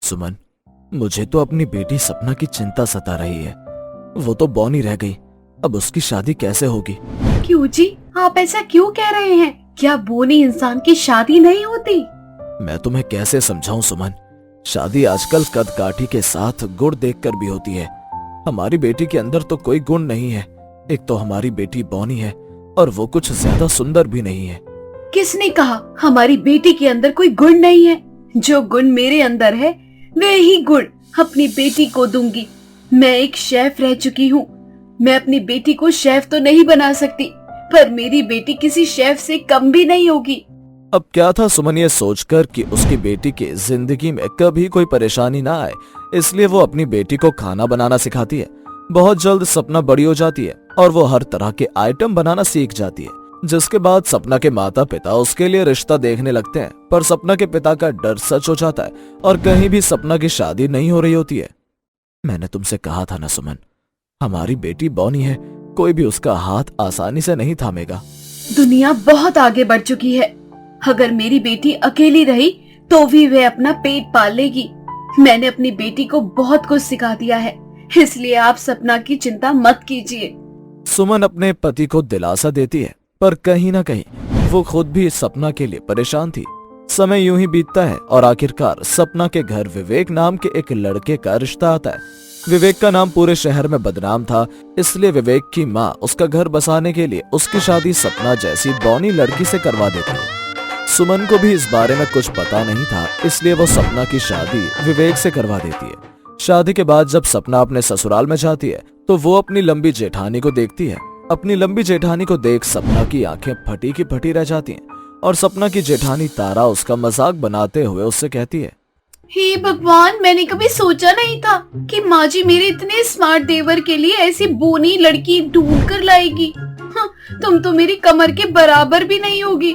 सुमन, मुझे तो अपनी बेटी सपना की चिंता सता रही है। वो तो बौनी रह गई, अब उसकी शादी कैसे होगी? क्यों जी, आप ऐसा क्यों कह रहे हैं? क्या बोनी इंसान की शादी नहीं होती? मैं तुम्हें कैसे समझाऊं सुमन, शादी आजकल कद काठी के साथ गुण देखकर भी होती है। हमारी बेटी के अंदर तो कोई गुण नहीं है। एक तो हमारी बेटी बौनी है और वो कुछ ज्यादा सुंदर भी नहीं है। किसने कहा हमारी बेटी के अंदर कोई गुण नहीं है? जो गुण मेरे अंदर है वे ही गुण अपनी बेटी को दूंगी। मैं एक शेफ रह चुकी हूँ। मैं अपनी बेटी को शेफ तो नहीं बना सकती, पर मेरी बेटी किसी शेफ से कम भी नहीं होगी। अब क्या था सुमन ये सोचकर कि उसकी बेटी की जिंदगी में कभी कोई परेशानी ना आए, इसलिए वो अपनी बेटी को खाना बनाना सिखाती है। बहुत जल्द सपना बड़ी हो जाती है और वो हर तरह के आइटम बनाना सीख जाती है, जिसके बाद सपना के माता पिता उसके लिए रिश्ता देखने लगते हैं। पर सपना के पिता का डर सच हो जाता है और कहीं भी सपना की शादी नहीं हो रही होती है। मैंने तुमसे कहा था ना सुमन, हमारी बेटी बौनी है, कोई भी उसका हाथ आसानी से नहीं थामेगा। दुनिया बहुत आगे बढ़ चुकी है। अगर मेरी बेटी अकेली रही तो भी वह अपना पेट पाल लेगी। मैंने अपनी बेटी को बहुत कुछ सिखा दिया है, इसलिए आप सपना की चिंता मत कीजिए। सुमन अपने पति को दिलासा देती है, पर कहीं ना कहीं वो खुद भी सपना के लिए परेशान थी। समय यूं ही बीतता है और आखिरकार सपना के घर विवेक नाम के एक लड़के का रिश्ता आता है। विवेक का नाम पूरे शहर में बदनाम था, इसलिए विवेक की माँ उसका घर बसाने के लिए उसकी शादी सपना जैसी बौनी लड़की से करवा देती है। सुमन को भी इस बारे में कुछ पता नहीं था, इसलिए वो सपना की शादी विवेक से करवा देती है। शादी के बाद जब सपना अपने ससुराल में जाती है तो वो अपनी लंबी जेठानी को देखती है। अपनी लंबी जेठानी को देख सपना की आंखें फटी की फटी रह जाती हैं और सपना की जेठानी तारा उसका मजाक बनाते हुए उससे कहती है, हे भगवान, मैंने कभी सोचा नहीं था कि माँ जी मेरे इतने स्मार्ट देवर के लिए ऐसी बोनी लड़की ढूंढ कर लाएगी। हाँ, तुम तो मेरी कमर के बराबर भी नहीं होगी।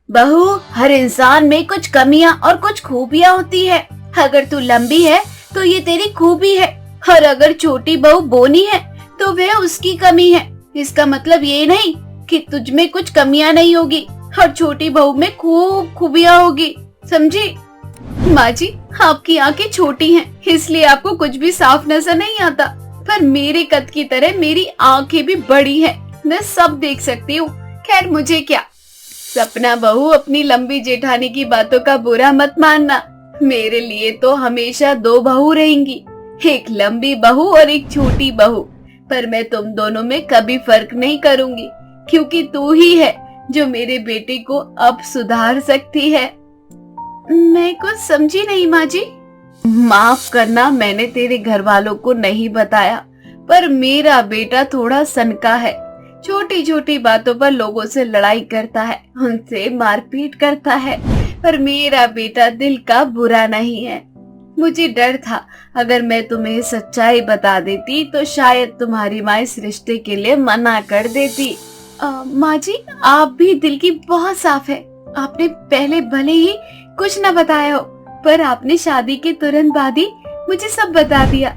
बहू, हर इंसान में कुछ कमियां और कुछ खूबियां होती है। अगर तू लंबी है तो ये तेरी खूबी है, और अगर छोटी बहू बोनी है तो वह उसकी कमी है। इसका मतलब ये नहीं कि तुझ में कुछ कमियां नहीं होगी और छोटी बहू में खूब खूबियां होगी, समझी? माँ जी, आपकी आंखें छोटी हैं, इसलिए आपको कुछ भी साफ नजर नहीं आता, पर मेरे कद की तरह मेरी आंखें भी बड़ी हैं, मैं सब देख सकती हूँ। खैर, मुझे क्या। सपना बहू, अपनी लंबी जेठानी की बातों का बुरा मत मानना। मेरे लिए तो हमेशा दो बहू रहेंगी, एक लंबी बहू और एक छोटी बहू। पर मैं तुम दोनों में कभी फर्क नहीं करूंगी, क्योंकि तू ही है जो मेरे बेटे को अब सुधार सकती है। मैं कुछ समझी नहीं माँ जी। माफ करना, मैंने तेरे घर वालों को नहीं बताया, पर मेरा बेटा थोड़ा सनका है। छोटी छोटी बातों पर लोगों से लड़ाई करता है, उनसे मारपीट करता है, पर मेरा बेटा दिल का बुरा नहीं है। मुझे डर था अगर मैं तुम्हें सच्चाई बता देती तो शायद तुम्हारी माँ इस रिश्ते के लिए मना कर देती। माँ जी, आप भी दिल की बहुत साफ है। आपने पहले भले ही कुछ न बताया हो, पर आपने शादी के तुरंत बाद ही मुझे सब बता दिया।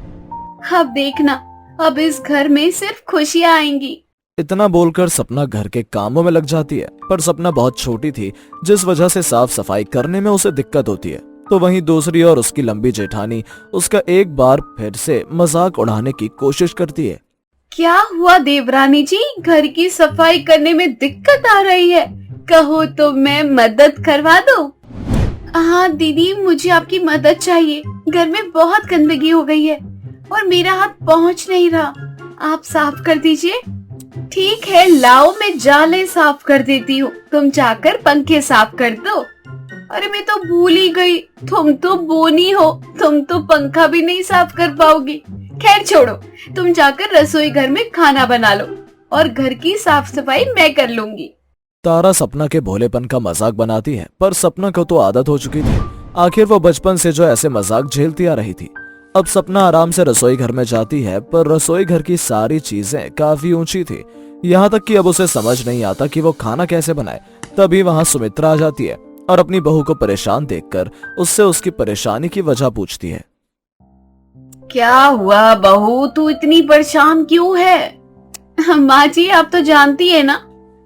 अब देखना, अब इस घर में सिर्फ खुशियाँ आएंगी। इतना बोलकर सपना घर के कामों में लग जाती है, पर सपना बहुत छोटी थी, जिस वजह से साफ सफाई करने में उसे दिक्कत होती है। तो वहीं दूसरी ओर उसकी लंबी जेठानी उसका एक बार फिर से मजाक उड़ाने की कोशिश करती है। क्या हुआ देवरानी जी, घर की सफाई करने में दिक्कत आ रही है? कहो तो मैं मदद करवा दूं? हाँ दीदी, मुझे आपकी मदद चाहिए। घर में बहुत गंदगी हो गई है और मेरा हाथ पहुंच नहीं रहा, आप साफ कर दीजिए। ठीक है, लाओ, मैं जाले साफ कर देती हूँ, तुम जाकर पंखे साफ कर दो। अरे मैं तो भूल ही गई, तुम तो बोनी हो, तुम तो पंखा भी नहीं साफ कर पाओगी। खैर छोड़ो, तुम जाकर रसोई घर में खाना बना लो और घर की साफ सफाई मैं कर लूंगी। तारा सपना के भोलेपन का मजाक बनाती है, पर सपना को तो आदत हो चुकी थी। आखिर वो बचपन से जो ऐसे मजाक झेलती आ रही थी। अब सपना आराम से रसोई घर में जाती है, पर रसोई घर की सारी चीजें काफी ऊंची थी, यहाँ तक कि अब उसे समझ नहीं आता कि वो खाना कैसे बनाए। तभी वहाँ सुमित्रा आ जाती है और अपनी बहू को परेशान देखकर उससे उसकी परेशानी की वजह पूछती है। क्या हुआ बहू, तू इतनी परेशान क्यों है? माँ जी, आप तो जानती है ना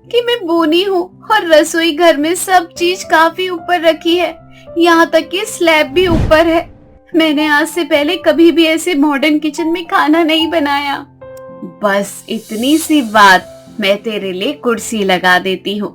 कि मैं बोनी हूँ और रसोई घर में सब चीज काफी ऊपर रखी है, यहाँ तक कि स्लैब भी ऊपर है। मैंने आज से पहले कभी भी ऐसे मॉडर्न किचन में खाना नहीं बनाया। बस इतनी सी बात, मैं तेरे लिए कुर्सी लगा देती हूँ,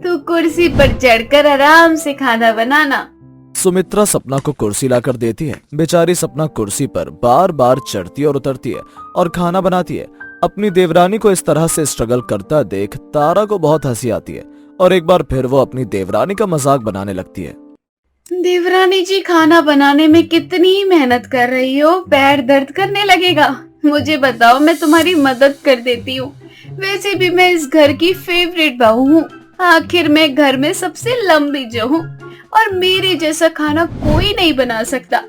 तू कुर्सी पर चढ़कर आराम से खाना बनाना। सुमित्रा सपना को कुर्सी लाकर देती है। बेचारी सपना कुर्सी पर बार बार चढ़ती और उतरती है और खाना बनाती है। अपनी देवरानी को इस तरह से स्ट्रगल करता देख तारा को बहुत हंसी आती है और एक बार फिर वो अपनी देवरानी का मजाक बनाने लगती है। देवरानी जी, खाना बनाने में कितनी मेहनत कर रही हो, पैर दर्द करने लगेगा। मुझे बताओ, मैं तुम्हारी मदद कर देती हूँ। वैसे भी मैं इस घर की फेवरेट बहू हूँ। आखिर मैं घर में सबसे लंबी जो हूँ और मेरे जैसा खाना कोई नहीं बना सकता।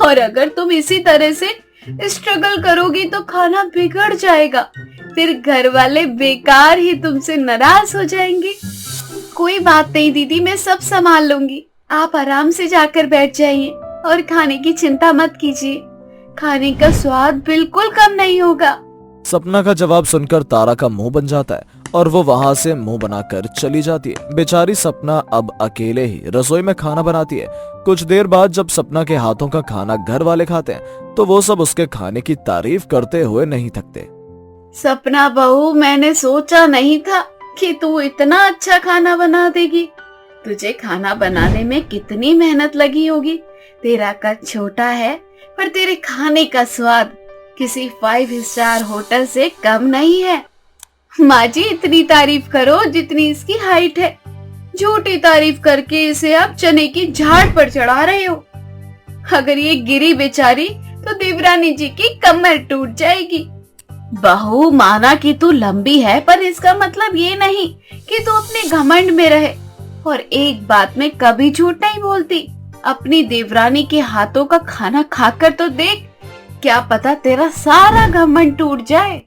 और अगर तुम इसी तरह से स्ट्रगल करोगी तो खाना बिगड़ जाएगा, फिर घर वाले बेकार ही तुमसे नाराज हो जाएंगे। कोई बात नहीं दीदी, मैं सब संभाल लूंगी। आप आराम से जाकर बैठ जाइए और खाने की चिंता मत कीजिए। खाने का स्वाद बिल्कुल कम नहीं होगा। सपना का जवाब सुनकर तारा का मुंह बन जाता है और वो वहाँ से मुंह बनाकर चली जाती है। बेचारी सपना अब अकेले ही रसोई में खाना बनाती है। कुछ देर बाद जब सपना के हाथों का खाना घर वाले खाते हैं तो वो सब उसके खाने की तारीफ करते हुए नहीं थकते। सपना बहू, मैंने सोचा नहीं था कि तू इतना अच्छा खाना बना देगी। तुझे खाना बनाने में कितनी मेहनत लगी होगी। तेरा कद छोटा है पर तेरे खाने का स्वाद किसी 5 स्टार होटल से कम नहीं है। माँ जी, इतनी तारीफ करो जितनी इसकी हाइट है। झूठी तारीफ करके इसे आप चने की झाड़ पर चढ़ा रहे हो। अगर ये गिरी बेचारी तो देवरानी जी की कमर टूट जाएगी। बहू, माना कि तू लंबी है पर इसका मतलब ये नहीं कि तू अपने घमंड में रहे। और एक बात मैं कभी झूठ नहीं बोलती। अपनी देवरानी के हाथों का खाना खाकर तो देख, क्या पता तेरा सारा घमंड टूट जाए।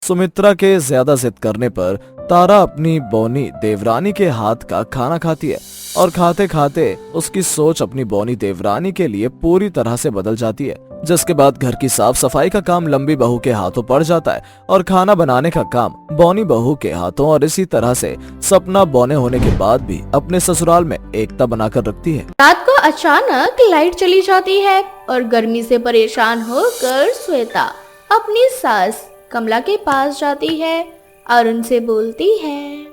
सुमित्रा के ज्यादा जिद करने पर तारा अपनी बौनी देवरानी के हाथ का खाना खाती है और खाते खाते उसकी सोच अपनी बौनी देवरानी के लिए पूरी तरह से बदल जाती है। जिसके बाद घर की साफ सफाई का काम लंबी बहू के हाथों पड़ जाता है और खाना बनाने का काम बौनी बहू के हाथों। और इसी तरह से सपना बौने होने के बाद भी अपने ससुराल में एकता बनाकर रखती है। रात को अचानक लाइट चली जाती है और गर्मी से परेशान होकर श्वेता अपनी सास कमला के पास जाती है और उनसे बोलती है,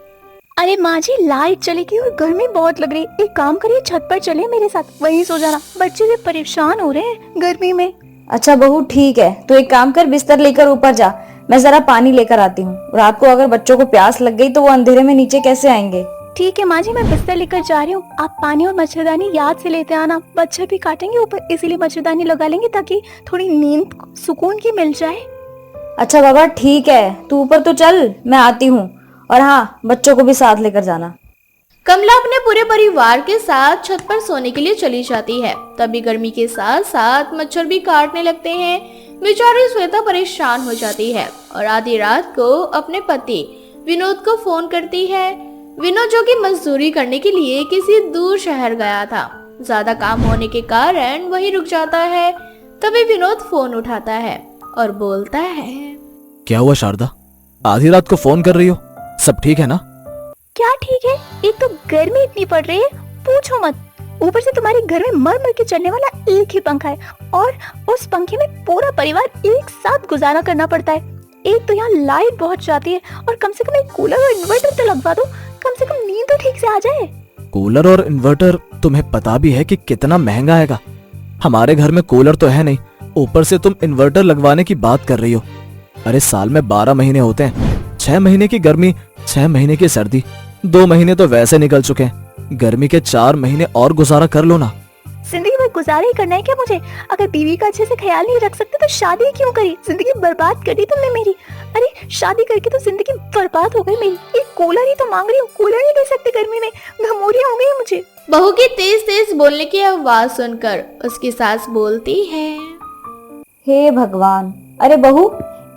अरे माँ जी, लाइट चली गई और गर्मी बहुत लग रही। एक काम करिए, छत पर चले मेरे साथ, वहीं सो जाना। बच्चे भी परेशान हो रहे हैं गर्मी में। अच्छा बहू, ठीक है, तो एक काम कर, बिस्तर लेकर ऊपर जा, मैं जरा पानी लेकर आती हूँ। रात को अगर बच्चों को प्यास लग गई तो वो अंधेरे में नीचे कैसे आएंगे। ठीक है माँ जी, मैं बिस्तर लेकर जा रही हूँ। आप पानी और मच्छरदानी याद से लेते आना। मच्छर भी काटेंगे ऊपर, इसीलिए मच्छरदानी लगा लेंगे ताकि थोड़ी नींद सुकून की मिल जाए। अच्छा बाबा, ठीक है, तू ऊपर तो चल, मैं आती हूँ। और हाँ, बच्चों को भी साथ लेकर जाना। कमला अपने पूरे परिवार के साथ छत पर सोने के लिए चली जाती है। तभी गर्मी के साथ साथ मच्छर भी काटने लगते हैं। बेचारी श्वेता परेशान हो जाती है और आधी रात को अपने पति विनोद को फोन करती है। विनोद, जो कि मजदूरी करने के लिए किसी दूर शहर गया था, ज्यादा काम होने के कारण वहीं रुक जाता है। तभी विनोद फोन उठाता है और बोलता है, क्या हुआ शारदा, आधी रात को फोन कर रही हो? सब ठीक है ना? क्या ठीक है, एक तो गर्मी इतनी पड़ रही है, पूछो मत। ऊपर से तुम्हारे घर में मर मर के चलने वाला एक ही पंखा है और उस पंखे में पूरा परिवार एक साथ गुजारा करना पड़ता है। एक तो यहाँ लाइट बहुत जाती है और कम से कम एक कूलर और इन्वर्टर तो लगवा दो, कम से कम नींद तो ठीक से आ जाए। कूलर और इन्वर्टर तुम्हें पता भी है कि कितना महंगा आएगा? हमारे घर में कूलर तो है नहीं, ऊपर से तुम इन्वर्टर लगवाने की बात कर रही हो। अरे साल में 12 महीने होते हैं, 6 महीने की गर्मी, 6 महीने की सर्दी, 2 महीने तो वैसे निकल चुके हैं। गर्मी के 4 महीने और गुजारा कर लो ना। जिंदगी में गुजारा ही करना है क्या मुझे? अगर बीवी का अच्छे से ख्याल नहीं रख सकते तो शादी क्यों करी? जिंदगी बर्बाद कर दी तुमने मेरी। अरे शादी करके तो जिंदगी बर्बाद हो गई मेरी। एक कूलर ही तो मांग रही हूँ, कूलर नहीं दे सकते गर्मी में, घमौरियां हो गई मुझे। बहू की तेज तेज बोलने की आवाज सुनकर उसकी सास बोलती है, हे भगवान, अरे बहू,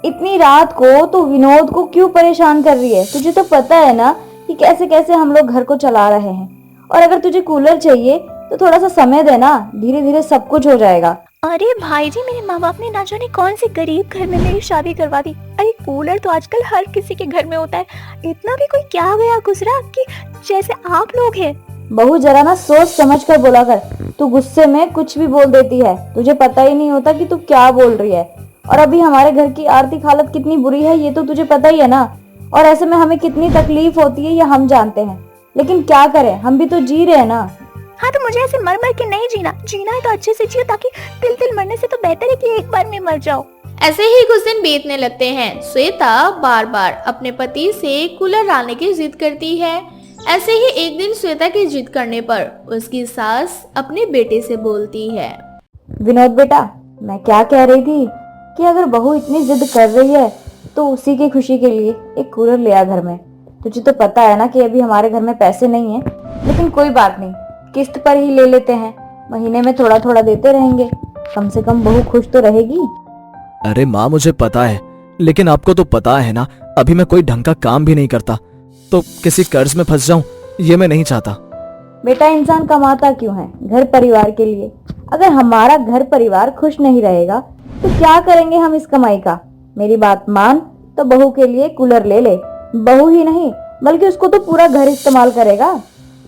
इतनी रात को तो विनोद को क्यों परेशान कर रही है? तुझे तो पता है ना कि कैसे कैसे हम लोग घर को चला रहे हैं। और अगर तुझे कूलर चाहिए तो थोड़ा सा समय देना, धीरे धीरे सब कुछ हो जाएगा। अरे भाई जी, मेरे माँ बाप ने ना जाने कौन सी गरीब घर में मेरी शादी करवा दी। अरे कूलर तो आजकल हर किसी के घर में होता है। इतना भी कोई क्या गया गुजरा कि जैसे आप लोग हैं बहू जरा ना सोच समझ कर बोला कर। तू गुस्से में कुछ भी बोल देती है, तुझे पता ही नहीं होता कि तू क्या बोल रही है। और अभी हमारे घर की आर्थिक हालत कितनी बुरी है ये तो तुझे पता ही है ना। और ऐसे में हमें कितनी तकलीफ होती है ये हम जानते हैं, लेकिन क्या करें, हम भी तो जी रहे हैं ना। हाँ तो मुझे ऐसे मर मर के नहीं जीना है तो अच्छे से जियो, ताकि तिल मरने से तो बेहतर है कि एक बार में मर जाओ। ऐसे ही कुछ दिन बीतने लगते हैं। श्वेता बार बार अपने पति से कूलर लाने की जिद करती है। ऐसे ही एक दिन श्वेता की जिद करने पर उसकी सास अपने बेटे से बोलती है, विनोद बेटा, मैं क्या कह रही थी कि अगर बहू इतनी जिद कर रही है तो उसी की खुशी के लिए एक कूलर ले आ घर में। तुझे तो पता है ना कि अभी हमारे घर में पैसे नहीं है, लेकिन कोई बात नहीं, किस्त पर ही ले लेते हैं, महीने में थोड़ा थोड़ा देते रहेंगे, कम से कम बहू खुश तो रहेगी। अरे माँ मुझे पता है, लेकिन आपको तो पता है ना अभी मैं कोई ढंग का काम भी नहीं करता, तो किसी कर्ज में फंस जाऊं ये मैं नहीं चाहता। बेटा इंसान कमाता क्यों है? घर परिवार के लिए। अगर हमारा घर परिवार खुश नहीं रहेगा तो क्या करेंगे हम इस कमाई का? मेरी बात मान तो बहू के लिए कूलर ले ले। बहू ही नहीं बल्कि उसको तो पूरा घर इस्तेमाल करेगा।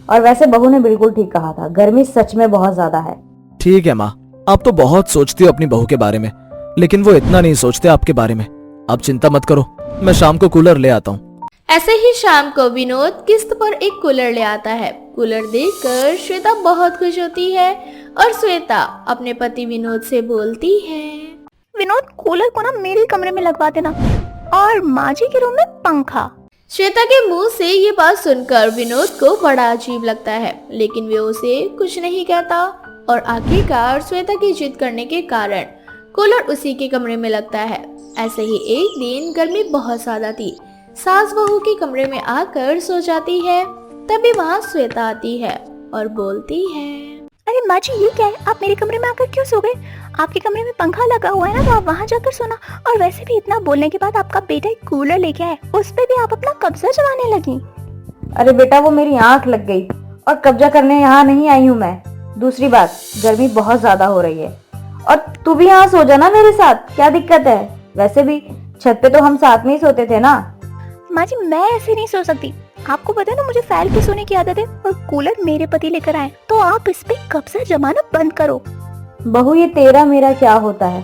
और वैसे बहू ने बिल्कुल ठीक कहा था, गर्मी सच में बहुत ज्यादा है। ठीक है माँ, आप तो बहुत सोचती हो अपनी बहू के बारे में, लेकिन वो इतना नहीं सोचते आपके बारे में। आप चिंता मत करो, मैं शाम को कूलर ले आता हूँ। ऐसे ही शाम को विनोद किस्त पर एक कूलर ले आता है। कूलर देखकर श्वेता बहुत खुश होती है और श्वेता अपने पति विनोद से बोलती है, विनोद कूलर को ना मेरे कमरे में लगवा देना और माँ जी के रूम में पंखा। श्वेता के मुंह से ये बात सुनकर विनोद को बड़ा अजीब लगता है, लेकिन वे उसे कुछ नहीं कहता और आखिरकार श्वेता की जिद करने के कारण कूलर उसी के कमरे में लगता है। ऐसे ही एक दिन गर्मी बहुत ज्यादा थी। सास बहू के कमरे में आकर सो जाती है। तभी वहाँ श्वेता आती है और बोलती है, अरे माँ जी ये क्या है, आप मेरे कमरे में आकर क्यों सो गए? आपके कमरे में पंखा लगा हुआ है ना, तो आप वहाँ जाकर सोना। और वैसे भी इतना बोलने के बाद आपका बेटा एक कूलर लेके आया, उस पे भी आप अपना कब्जा जमाने लगी। अरे बेटा वो मेरी आंख लग गई और कब्जा करने यहाँ नहीं आई हूँ मैं। दूसरी बात, गर्मी बहुत ज्यादा हो रही है और तू भी यहाँ सो जाना मेरे साथ, क्या दिक्कत है? वैसे भी छत पे तो हम साथ में ही सोते थे ना। माँ जी मैं ऐसे नहीं सो सकती, आपको पता है ना मुझे फैल के सोने की आदत है, और कूलर मेरे पति लेकर आए, तो आप इस पे कब्जा जमाना बंद करो। बहू ये तेरा मेरा क्या होता है?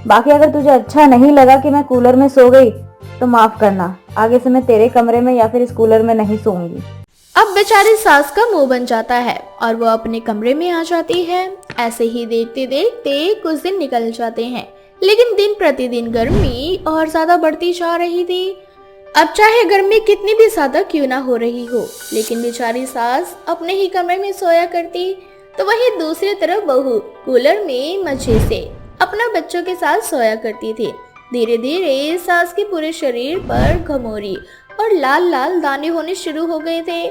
बाकी अगर तुझे अच्छा नहीं लगा कि मैं कूलर में सो गई तो माफ करना, आगे से मैं तेरे कमरे में या फिर इस कूलर में नहीं सोऊंगी। अब बेचारी सास का मुंह बन जाता है और वो अपने कमरे में आ जाती है। ऐसे ही देखते देखते कुछ दिन निकल जाते हैं, लेकिन दिन प्रतिदिन गर्मी और ज्यादा बढ़ती जा रही थी। अब चाहे गर्मी कितनी भी ज्यादा क्यों ना हो रही हो, लेकिन बेचारी सास अपने ही कमरे में सोया करती, तो वहीं दूसरी तरफ बहू कूलर में मजे से अपना बच्चों के साथ सोया करती थी। धीरे धीरे सास के पूरे शरीर पर घमौरी और लाल लाल दाने होने शुरू हो गए थे।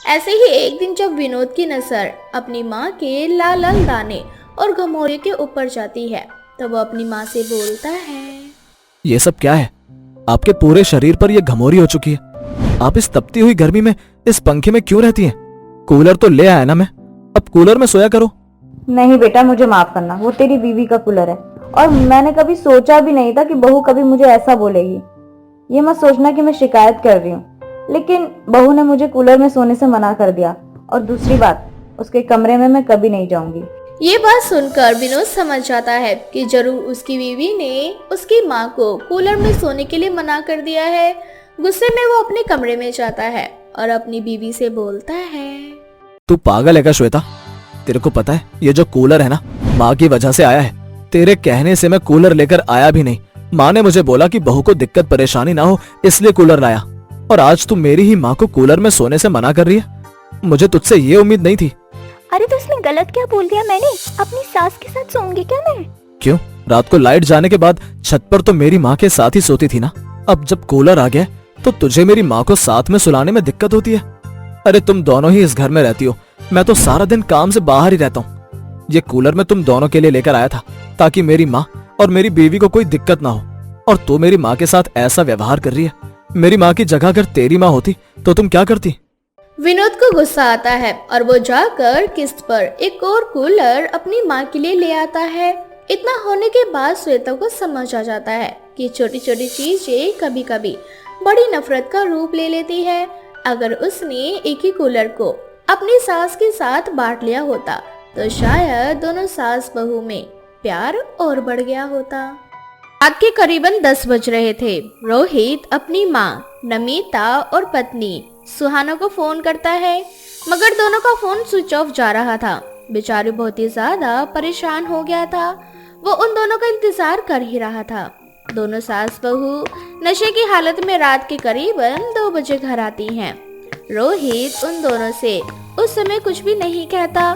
ऐसे ही एक दिन जब विनोद की नजर अपनी माँ के लाल लाल दाने और घमौरी के ऊपर जाती है, तो वो अपनी माँ से बोलता है, ये सब क्या है? आपके पूरे शरीर पर यह घमौरी हो चुकी है। आप इस तपती हुई गर्मी में इस पंखे में क्यों रहती हैं? कूलर तो ले आया ना मैं, अब कूलर में सोया करो। नहीं बेटा मुझे माफ करना, वो तेरी बीवी का कूलर है और मैंने कभी सोचा भी नहीं था कि बहू कभी मुझे ऐसा बोलेगी। ये मत सोचना कि मैं शिकायत कर रही हूँ, लेकिन बहू ने मुझे कूलर में सोने से मना कर दिया और दूसरी बात, उसके कमरे में मैं कभी नहीं जाऊंगी। ये बात सुनकर विनोद समझ जाता है कि जरूर उसकी बीवी ने उसकी माँ को कूलर में सोने के लिए मना कर दिया है। गुस्से में वो अपने कमरे में जाता है और अपनी बीवी से बोलता है, तू पागल है क्या श्वेता? तेरे को पता है ये जो कूलर है ना माँ की वजह से आया है। तेरे कहने से मैं कूलर लेकर आया भी नहीं। माँ ने मुझे बोला कि बहू को दिक्कत परेशानी ना हो इसलिए कूलर लाया, और आज तू मेरी ही माँ को कूलर में सोने से मना कर रही है। मुझे तुझसे ये उम्मीद नहीं थी। अरे तो इसमें गलत क्या बोल दिया मैंने? अपनी सास के साथ सोऊंगी क्या मैं? क्यों? रात को लाइट जाने के बाद छत पर तो मेरी माँ के साथ ही सोती थी ना। अब जब कूलर आ गया तो तुझे मेरी माँ को साथ में सुलाने में दिक्कत होती है। अरे तुम दोनों ही इस घर में रहती हो, मैं तो सारा दिन काम से बाहर ही रहता हूँ। ये कूलर मैं तुम दोनों के लिए लेकर आया था ताकि मेरी माँ और मेरी बीवी को कोई दिक्कत ना हो, और तू मेरी माँ के साथ ऐसा व्यवहार कर रही है। मेरी माँ की जगह अगर तेरी माँ होती तो तुम क्या करती? विनोद को गुस्सा आता है और वो जाकर किस्त पर एक और कूलर अपनी माँ के लिए ले आता है। इतना होने के बाद श्वेता को समझ आ जाता है कि छोटी छोटी चीजें कभी कभी बड़ी नफरत का रूप ले लेती है। अगर उसने एक ही कूलर को अपनी सास के साथ बांट लिया होता तो शायद दोनों सास बहू में प्यार और बढ़ गया होता। रात के करीबन 10 बज रहे थे। रोहित अपनी माँ नमिता और पत्नी सुहाना को फोन करता है, मगर दोनों का फोन स्विच ऑफ जा रहा था। बेचारी बहुत ही ज्यादा परेशान हो गया था। वो उन दोनों का इंतजार कर ही रहा था। दोनों सास बहू नशे की हालत में रात के करीबन 2 बजे घर आती हैं। रोहित उन दोनों से उस समय कुछ भी नहीं कहता,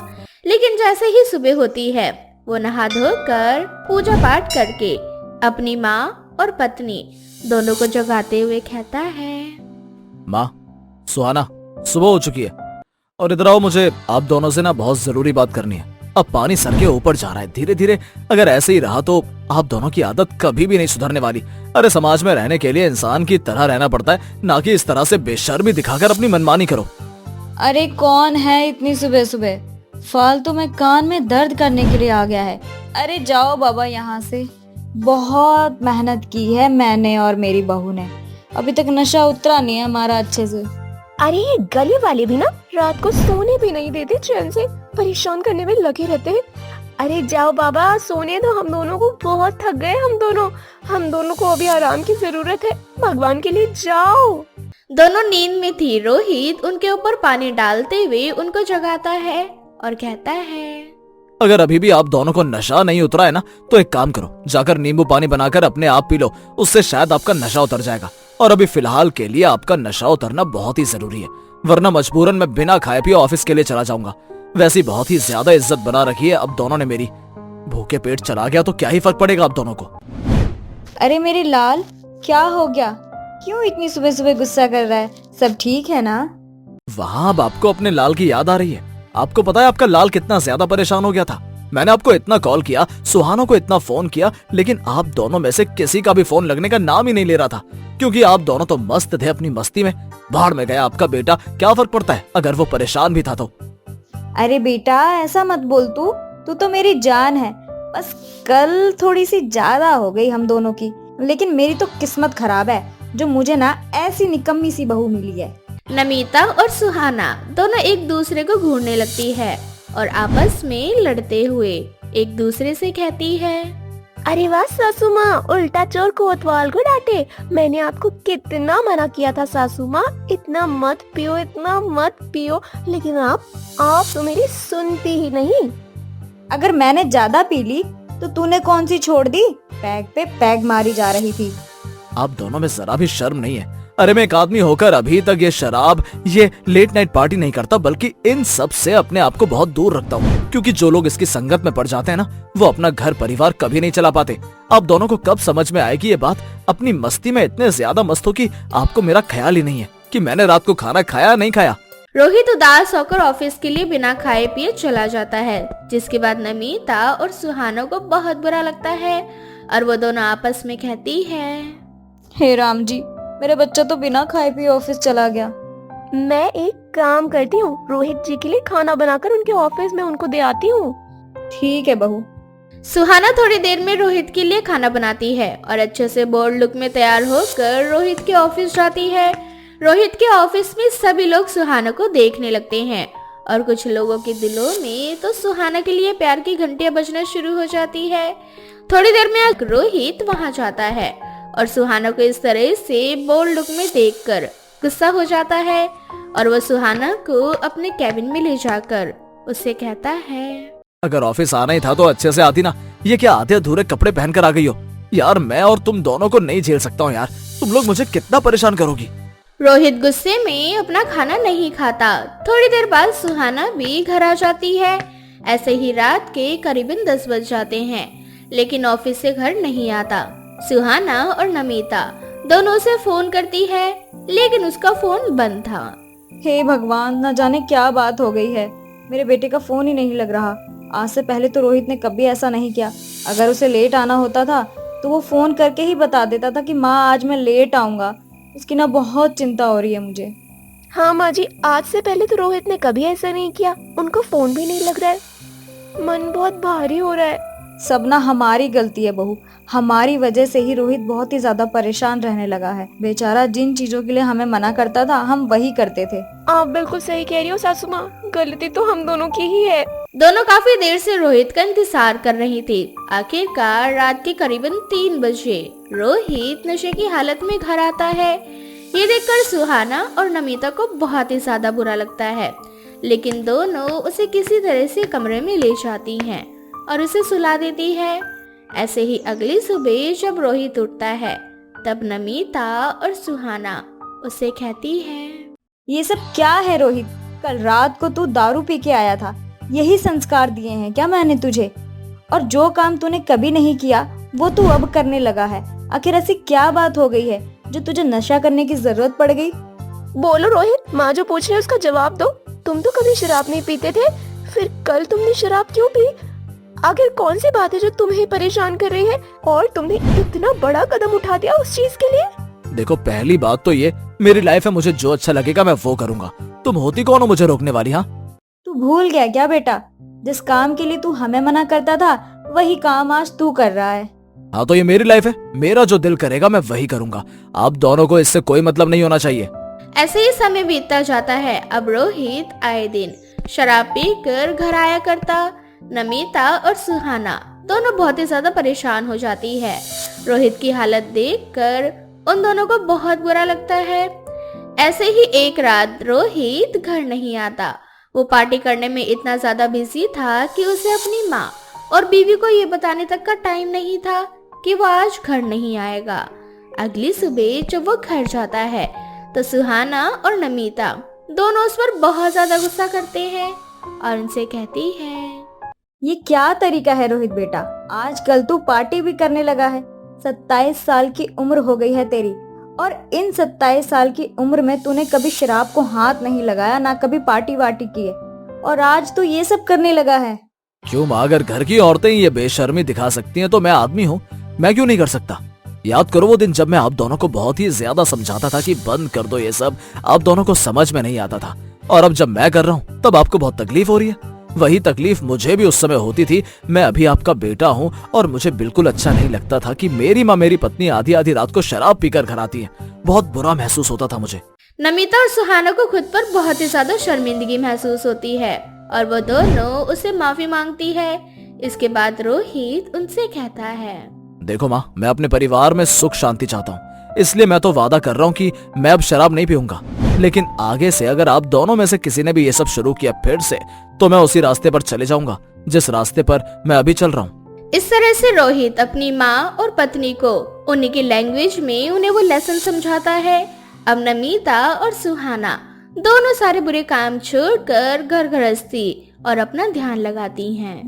लेकिन जैसे ही सुबह होती है वो नहा धोकर पूजा पाठ करके अपनी माँ और पत्नी दोनों को जगाते हुए कहता है, माँ, सुहाना, सुबह हो चुकी है और इधर आओ, मुझे आप दोनों से ना बहुत जरूरी बात करनी है। अब पानी सर के ऊपर जा रहा है, धीरे धीरे अगर ऐसे ही रहा तो आप दोनों की आदत कभी भी नहीं सुधरने वाली। अरे समाज में रहने के लिए इंसान की तरह रहना पड़ता है, ना कि इस तरह से बेशर्मी दिखाकर अपनी मनमानी करो। अरे कौन है इतनी सुबह सुबह? फालतू में कान में दर्द करने के लिए आ गया है। अरे जाओ बाबा यहाँ से। बहुत मेहनत की है मैंने और मेरी बहू ने, अभी तक नशा उतरा नहीं है हमारा अच्छे से। अरे ये गली वाले भी ना रात को सोने भी नहीं देते, चैन से परेशान करने में लगे रहते हैं। अरे जाओ बाबा, सोने दो, हम दोनों को बहुत थक गए। हम दोनों को अभी आराम की जरूरत है, भगवान के लिए जाओ। दोनों नींद में थी। रोहित उनके ऊपर पानी डालते हुए उनको जगाता है और कहता है, अगर अभी भी आप दोनों को नशा नहीं उतरा है ना तो एक काम करो, जाकर नींबू पानी बनाकर अपने आप पी लो, उससे शायद आपका नशा उतर जाएगा। और अभी फिलहाल के लिए आपका नशा उतरना बहुत ही जरूरी है, वरना मजबूरन मैं बिना खाए पिए ऑफिस के लिए चला जाऊंगा। वैसी बहुत ही ज्यादा इज्जत बना रखी है अब दोनों ने मेरी। भूखे पेट चला गया तो क्या ही फर्क पड़ेगा आप दोनों को। अरे मेरे लाल, क्या हो गया? क्यों इतनी सुबह सुबह गुस्सा कर रहा है? सब ठीक है ना? वहाँ अब आपको अपने लाल की याद आ रही है? आपको पता है आपका लाल कितना ज्यादा परेशान हो गया था? मैंने आपको इतना कॉल किया, सुहाना को इतना फोन किया, लेकिन आप दोनों में से किसी का भी फोन लगने का नाम ही नहीं ले रहा था, क्योंकि आप दोनों तो मस्त थे अपनी मस्ती में। बाहर में गया आपका बेटा, क्या फर्क पड़ता है अगर वो परेशान भी था तो। अरे बेटा ऐसा मत बोल, तू तो मेरी जान है। बस कल थोड़ी सी ज्यादा हो गई हम दोनों की, लेकिन मेरी तो किस्मत खराब है जो मुझे ना ऐसी निकम्मी सी बहू मिली है। नमिता और सुहाना दोनों एक दूसरे को घूरने लगती है और आपस में लड़ते हुए एक दूसरे से कहती है, अरे वाह सासू माँ, उल्टा चोर कोतवाल को डांटे। मैंने आपको कितना मना किया था सासू माँ, इतना मत पियो, लेकिन आप तो मेरी सुनती ही नहीं। अगर मैंने ज्यादा पी ली तो तूने कौन सी छोड़ दी? पैग पे पैग मारी जा रही थी। आप दोनों में जरा भी शर्म नहीं है। अरे मैं एक आदमी होकर अभी तक ये शराब, ये लेट नाइट पार्टी नहीं करता, बल्कि इन सब से अपने आप को बहुत दूर रखता हूँ, क्योंकि जो लोग इसकी संगत में पड़ जाते हैं ना, वो अपना घर परिवार कभी नहीं चला पाते। आप दोनों को कब समझ में आएगी ये बात? अपनी मस्ती में इतने ज्यादा मस्त हो कि आपको मेरा ख्याल ही नहीं है कि मैंने रात को खाना खाया नहीं खाया। रोहित उदास होकर ऑफिस के लिए बिना खाए पिए चला जाता है, जिसके बाद नमिता और सुहाना को बहुत बुरा लगता है और वो दोनों आपस में कहती है, हे राम जी, मेरा बच्चा तो बिना खाए पिए ऑफिस चला गया। मैं एक काम करती हूँ, रोहित जी के लिए खाना बनाकर उनके ऑफिस में उनको दे आती हूँ। ठीक है बहू। सुहाना थोड़ी देर में रोहित के लिए खाना बनाती है और अच्छे से बोल्ड लुक में तैयार होकर रोहित के ऑफिस जाती है। रोहित के ऑफिस में सभी लोग सुहाना को देखने लगते हैं और कुछ लोगों के दिलों में तो सुहाना के लिए प्यार की घंटियां बजना शुरू हो जाती है। थोड़ी देर में रोहित वहां जाता है और सुहाना को इस तरह से बोल्ड लुक में देखकर गुस्सा हो जाता है और वो सुहाना को अपने कैबिन में ले जाकर उससे कहता है, अगर ऑफिस आना ही था तो अच्छे से आती ना। ये क्या आधे अधूरे कपड़े पहनकर आ गई हो? यार मैं और तुम दोनों को नहीं झेल सकता हूँ यार, तुम लोग मुझे कितना परेशान करोगी। रोहित गुस्से में अपना खाना नहीं खाता। थोड़ी देर बाद सुहाना भी घर आ जाती है। ऐसे ही रात के करीबन 10 बज जाते हैं, लेकिन ऑफिस से घर नहीं आता। सुहाना और नमिता दोनों से फोन करती है, लेकिन उसका फोन बंद था। हे भगवान, न जाने क्या बात हो गई है, मेरे बेटे का फोन ही नहीं लग रहा। आज से पहले तो रोहित ने कभी ऐसा नहीं किया। अगर उसे लेट आना होता था तो वो फोन करके ही बता देता था कि माँ आज मैं लेट आऊंगा। इसकी ना बहुत चिंता हो रही है मुझे। हाँ माँ जी, आज से पहले तो रोहित ने कभी ऐसा नहीं किया, उनको फोन भी नहीं लग रहा है। मन बहुत भारी हो रहा है। सब ना हमारी गलती है बहू, हमारी वजह से ही रोहित बहुत ही ज्यादा परेशान रहने लगा है। बेचारा जिन चीजों के लिए हमें मना करता था हम वही करते थे। आप बिल्कुल सही कह रही हो सासू माँ, गलती तो हम दोनों की ही है। दोनों काफी देर से रोहित का इंतजार कर रही थी। आखिरकार रात के करीबन 3 बजे रोहित नशे की हालत में घर आता है। ये देखकर सुहाना और नमिता को बहुत ही ज्यादा बुरा लगता है, लेकिन दोनों उसे किसी तरह से कमरे में ले जाती हैं और उसे सुला देती है। ऐसे ही अगली सुबह जब रोहित उठता है तब नमिता और सुहाना उसे कहती है, ये सब क्या है रोहित? कल रात को तू दारू पी के आया था, यही संस्कार दिए हैं क्या मैंने तुझे? और जो काम तूने कभी नहीं किया वो तू अब करने लगा है। आखिर ऐसी क्या बात हो गई है जो तुझे नशा करने की जरूरत पड़ गई? बोलो रोहित, माँ जो पूछ रही है उसका जवाब दो। तुम तो कभी शराब नहीं पीते थे, फिर कल तुमने शराब क्यों पी? आखिर कौन सी बात है जो तुम्हें परेशान कर रही है और तुमने इतना बड़ा कदम उठा दिया उस चीज के लिए? देखो, पहली बात तो ये, मेरी लाइफ है, मुझे जो अच्छा लगेगा मैं वो करूंगा। तुम होती कौन हो मुझे रोकने वाली? हाँ, तू भूल गया क्या बेटा? जिस काम के लिए तू हमें मना करता था वही काम आज तू कर रहा है। हाँ तो ये मेरी लाइफ है, मेरा जो दिल करेगा मैं वही करूंगा। आप दोनों को इससे कोई मतलब नहीं होना चाहिए। ऐसे ही समय बीतता जाता है। अब रोहित आए दिन शराब पीकर घर आया करता। नमिता और सुहाना दोनों बहुत ही ज्यादा परेशान हो जाती है। रोहित की हालत देखकर उन दोनों को बहुत बुरा लगता है। ऐसे ही एक रात रोहित घर नहीं आता। वो पार्टी करने में इतना ज्यादा बिजी था कि उसे अपनी माँ और बीवी को ये बताने तक का टाइम नहीं था कि वो आज घर नहीं आएगा। अगली सुबह जब वो घर जाता है तो सुहाना और नमिता दोनों उस पर बहुत ज्यादा गुस्सा करते हैं और उनसे कहती है, ये क्या तरीका है रोहित बेटा? आजकल तू पार्टी भी करने लगा है। 27 साल की उम्र हो गई है तेरी, और इन 27 साल की उम्र में तूने कभी शराब को हाथ नहीं लगाया, ना कभी पार्टी वार्टी की है, और आज तू ये सब करने लगा है। क्यों माँ, अगर घर की औरतें ये बेशर्मी दिखा सकती हैं तो मैं आदमी हूँ, मैं क्यों नहीं कर सकता? याद करो वो दिन जब मैं आप दोनों को बहुत ही ज्यादा समझाता था कि बंद कर दो ये सब, आप दोनों को समझ में नहीं आता था, और अब जब मैं कर रहा हूँ तब आपको बहुत तकलीफ हो रही है। वही तकलीफ मुझे भी उस समय होती थी। मैं अभी आपका बेटा हूँ और मुझे बिल्कुल अच्छा नहीं लगता था कि मेरी माँ मेरी पत्नी आधी आधी रात को शराब पीकर घर आती है। बहुत बुरा महसूस होता था मुझे। नमिता और सुहाना को खुद पर बहुत ही ज्यादा शर्मिंदगी महसूस होती है और वो दोनों उसे माफी मांगती है। इसके बाद रोहित उनसे कहता है, देखो माँ, मैं अपने परिवार में सुख शांति चाहता हूँ, इसलिए मैं तो वादा कर रहा हूँ कि मैं अब शराब नहीं पीऊंगा। लेकिन आगे से अगर आप दोनों में से किसी ने भी ये सब शुरू किया फिर से, तो मैं उसी रास्ते पर चले जाऊंगा जिस रास्ते पर मैं अभी चल रहा हूँ। इस तरह से रोहित अपनी माँ और पत्नी को उन्हीं की लैंग्वेज में उन्हें वो लेसन समझाता है। अब नमिता और सुहाना दोनों सारे बुरे काम छोड़कर घर गृहस्थी और अपना ध्यान लगाती हैं।